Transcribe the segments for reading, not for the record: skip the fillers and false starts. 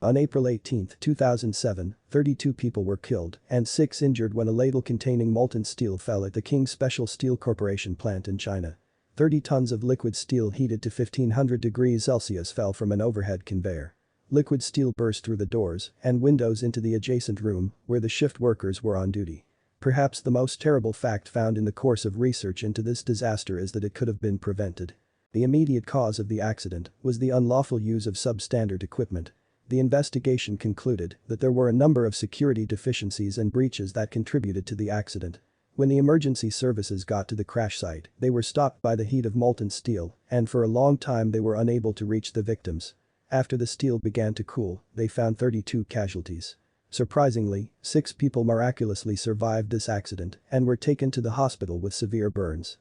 On April 18, 2007, 32 people were killed and 6 injured when a ladle containing molten steel fell at the King Special Steel Corporation plant in China. 30 tons of liquid steel heated to 1500 degrees Celsius fell from an overhead conveyor. Liquid steel burst through the doors and windows into the adjacent room where the shift workers were on duty. Perhaps the most terrible fact found in the course of research into this disaster is that it could have been prevented. The immediate cause of the accident was the unlawful use of substandard equipment. The investigation concluded that there were a number of security deficiencies and breaches that contributed to the accident. When the emergency services got to the crash site, they were stopped by the heat of molten steel, and for a long time they were unable to reach the victims. After the steel began to cool, they found 32 casualties. Surprisingly, 6 people miraculously survived this accident and were taken to the hospital with severe burns.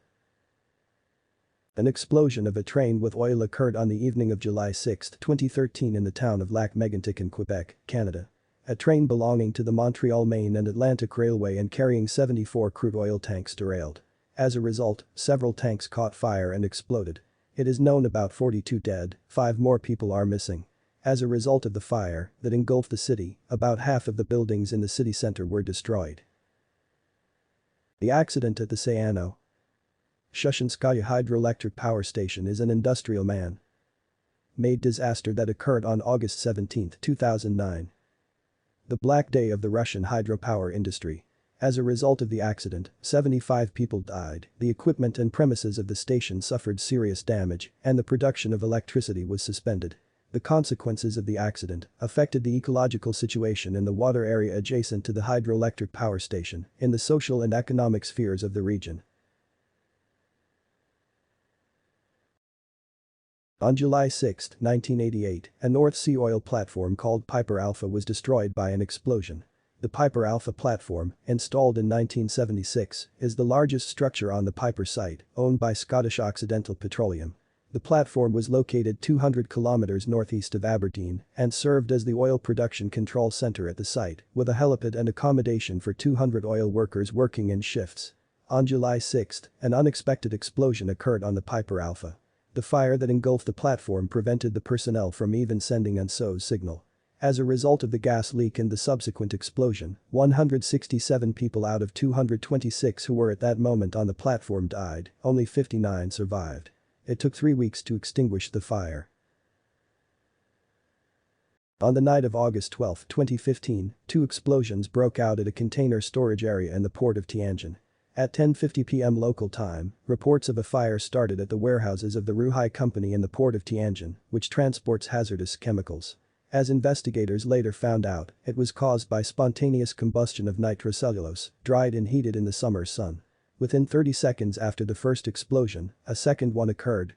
An explosion of a train with oil occurred on the evening of July 6, 2013 in the town of Lac-Mégantic in Quebec, Canada. A train belonging to the Montreal, Maine and Atlantic Railway and carrying 74 crude oil tanks derailed. As a result, several tanks caught fire and exploded. It is known about 42 dead, 5 more people are missing. As a result of the fire that engulfed the city, about half of the buildings in the city center were destroyed. The accident at the Sayano Shushenskaya hydroelectric power station is an industrial man-made disaster that occurred on August 17, 2009. The Black Day of the Russian hydropower industry. As a result of the accident, 75 people died, the equipment and premises of the station suffered serious damage, and the production of electricity was suspended. The consequences of the accident affected the ecological situation in the water area adjacent to the hydroelectric power station, in the social and economic spheres of the region. On July 6, 1988, a North Sea oil platform called Piper Alpha was destroyed by an explosion. The Piper Alpha platform, installed in 1976, is the largest structure on the Piper site, owned by Scottish Occidental Petroleum. The platform was located 200 kilometers northeast of Aberdeen and served as the oil production control center at the site, with a helipad and accommodation for 200 oil workers working in shifts. On July 6, an unexpected explosion occurred on the Piper Alpha. The fire that engulfed the platform prevented the personnel from even sending an SOS signal. As a result of the gas leak and the subsequent explosion, 167 people out of 226 who were at that moment on the platform died, only 59 survived. It took 3 weeks to extinguish the fire. On the night of August 12, 2015, 2 explosions broke out at a container storage area in the port of Tianjin. At 10:50 p.m. local time, reports of a fire started at the warehouses of the Ruhai Company in the port of Tianjin, which transports hazardous chemicals. As investigators later found out, it was caused by spontaneous combustion of nitrocellulose, dried and heated in the summer sun. Within 30 seconds after the first explosion, a second one occurred.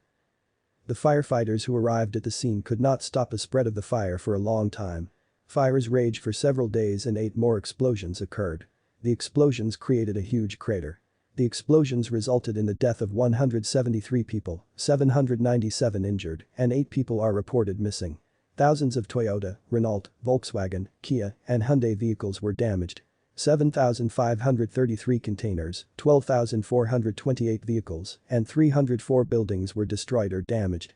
The firefighters who arrived at the scene could not stop the spread of the fire for a long time. Fires raged for several days and 8 more explosions occurred. The explosions created a huge crater. The explosions resulted in the death of 173 people, 797 injured, and 8 people are reported missing. Thousands of Toyota, Renault, Volkswagen, Kia, and Hyundai vehicles were damaged. 7,533 containers, 12,428 vehicles, and 304 buildings were destroyed or damaged.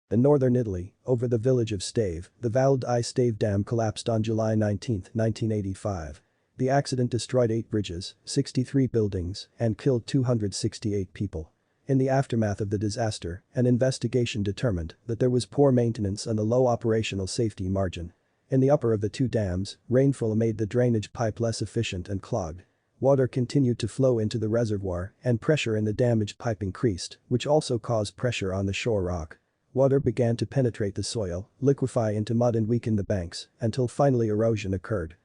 In northern Italy, over the village of Stave, the Val di Stave Dam collapsed on July 19, 1985. The accident destroyed 8 bridges, 63 buildings, and killed 268 people. In the aftermath of the disaster, an investigation determined that there was poor maintenance and a low operational safety margin. In the upper of the 2 dams, rainfall made the drainage pipe less efficient and clogged. Water continued to flow into the reservoir and pressure in the damaged pipe increased, which also caused pressure on the shore rock. Water began to penetrate the soil, liquefy into mud and weaken the banks, until finally erosion occurred.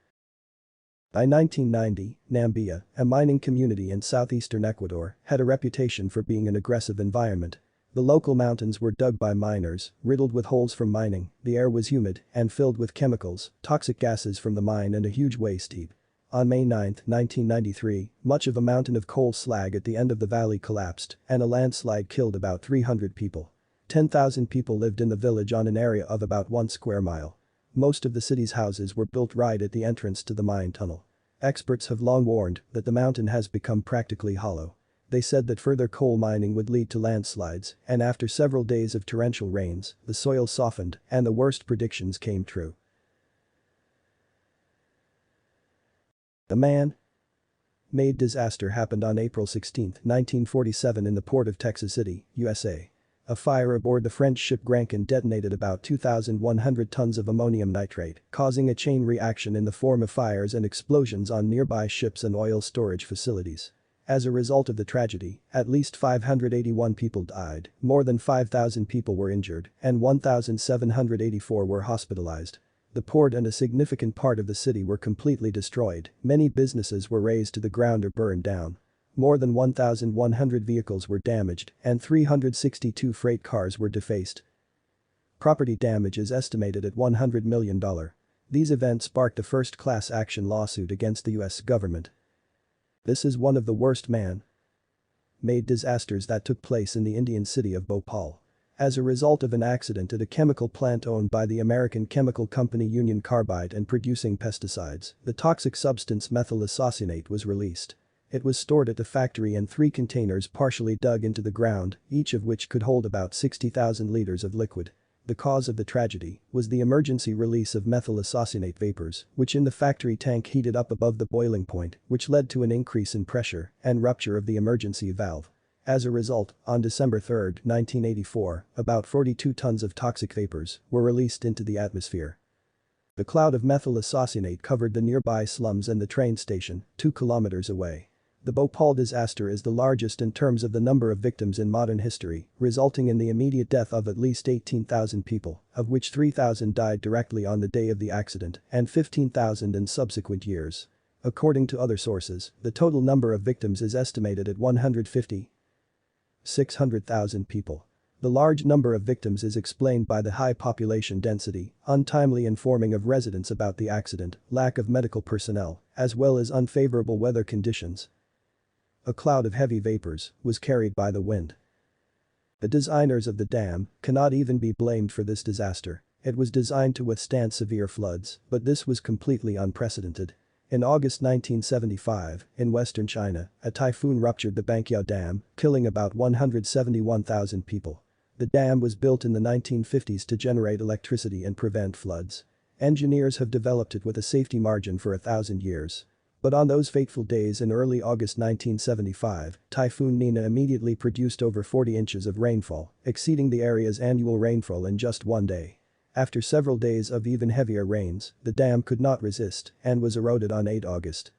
By 1990, Nambia, a mining community in southeastern Ecuador, had a reputation for being an aggressive environment. The local mountains were dug by miners, riddled with holes from mining, the air was humid and filled with chemicals, toxic gases from the mine and a huge waste heap. On May 9, 1993, much of a mountain of coal slag at the end of the valley collapsed and a landslide killed about 300 people. 10,000 people lived in the village on an area of about 1 square mile. Most of the city's houses were built right at the entrance to the mine tunnel. Experts have long warned that the mountain has become practically hollow. They said that further coal mining would lead to landslides, and after several days of torrential rains, the soil softened and the worst predictions came true. The man-made disaster happened on April 16, 1947 in the port of Texas City, USA. A fire aboard the French ship Granquin detonated about 2,100 tons of ammonium nitrate, causing a chain reaction in the form of fires and explosions on nearby ships and oil storage facilities. As a result of the tragedy, at least 581 people died, more than 5,000 people were injured, and 1,784 were hospitalized. The port and a significant part of the city were completely destroyed, many businesses were razed to the ground or burned down. More than 1,100 vehicles were damaged, and 362 freight cars were defaced. Property damage is estimated at $100 million. These events sparked a first class action lawsuit against the US government. This is one of the worst man-made disasters that took place in the Indian city of Bhopal. As a result of an accident at a chemical plant owned by the American chemical company Union Carbide and producing pesticides, the toxic substance methyl isocyanate was released. It was stored at the factory in 3 containers partially dug into the ground, each of which could hold about 60,000 liters of liquid. The cause of the tragedy was the emergency release of methyl isocyanate vapors, which in the factory tank heated up above the boiling point, which led to an increase in pressure and rupture of the emergency valve. As a result, on December 3, 1984, about 42 tons of toxic vapors were released into the atmosphere. The cloud of methyl isocyanate covered the nearby slums and the train station, 2 kilometers away. The Bhopal disaster is the largest in terms of the number of victims in modern history, resulting in the immediate death of at least 18,000 people, of which 3,000 died directly on the day of the accident and 15,000 in subsequent years. According to other sources, the total number of victims is estimated at 150,600,000 people. The large number of victims is explained by the high population density, untimely informing of residents about the accident, lack of medical personnel, as well as unfavorable weather conditions. A cloud of heavy vapors was carried by the wind. The designers of the dam cannot even be blamed for this disaster. It was designed to withstand severe floods, but this was completely unprecedented. In August 1975, in western China, a typhoon ruptured the Bangqiao Dam, killing about 171,000 people. The dam was built in the 1950s to generate electricity and prevent floods. Engineers have developed it with a safety margin for 1,000 years. But on those fateful days in early August 1975, Typhoon Nina immediately produced over 40 inches of rainfall, exceeding the area's annual rainfall in just one day. After several days of even heavier rains, the dam could not resist and was eroded on 8 August.